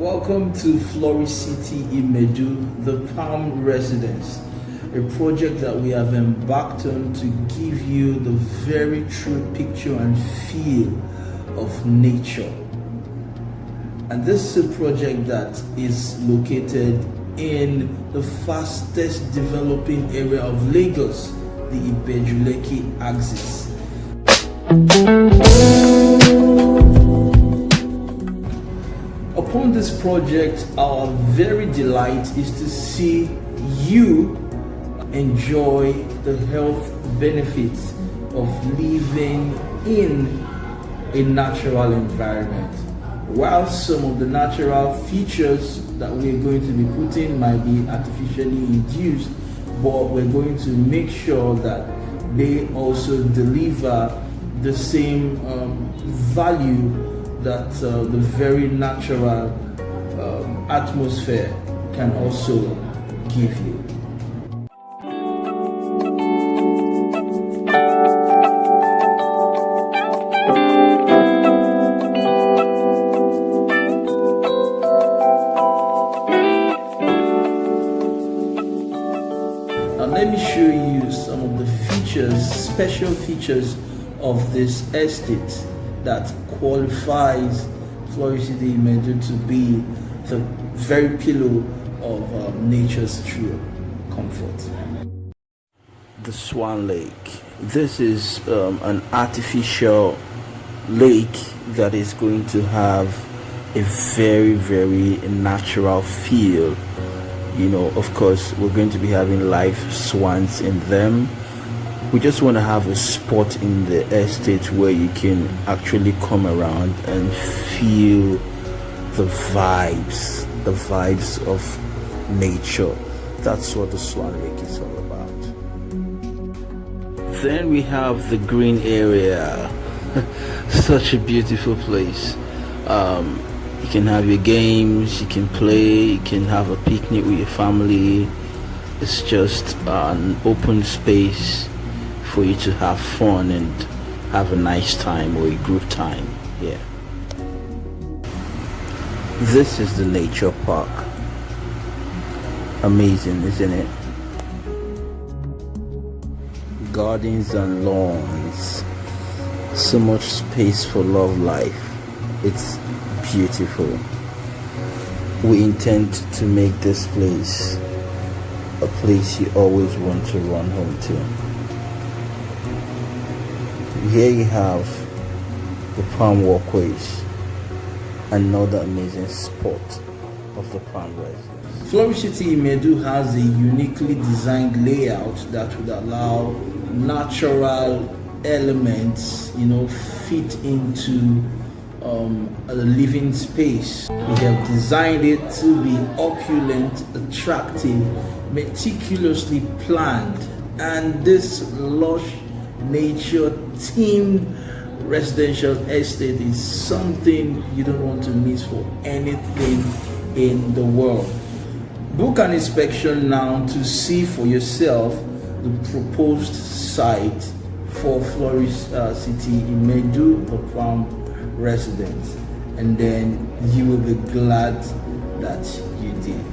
Welcome to Flourish City Imedu, the Palm Residence, a project that we have embarked on to give you the very true picture and feel of nature. And this is a project that is located in the fastest developing area of Lagos, the Ibejulekki axis. Upon this project, our very delight is to see you enjoy the health benefits of living in a natural environment. While some of the natural features that we're going to be putting might be artificially induced, but we're going to make sure that they also deliver the same value that the very natural atmosphere can also give you. Now let me show you some of the features, special features of this estate that qualifies Flourish City Imedu to be the very pillow of nature's true comfort. The Swan Lake. This is an artificial lake that is going to have a very, very natural feel. You know, of course, we're going to be having live swans in them. We just want to have a spot in the estate where you can actually come around and feel the vibes of nature. That's what the Swan Lake is all about. Then we have the green area. Such a beautiful place. You can have your games, you can play, you can have a picnic with your family. It's just an open space for you to have fun and have a nice time or a group time. Yeah. This is the nature park. Amazing, isn't it? Gardens and lawns. So much space for love life. It's beautiful. We intend to make this place a place you always want to run home to. Here you have the Palm Walkways, another amazing spot of the Palm Residence. Flourish City Imedu has a uniquely designed layout that would allow natural elements, fit into a living space. We have designed it to be opulent, attractive, meticulously planned, and this lush nature themed residential estate is something you don't want to miss for anything in the world. Book an inspection now to see for yourself the proposed site for Flourish City Imedu, the Palm Residence, and then you will be glad that you did.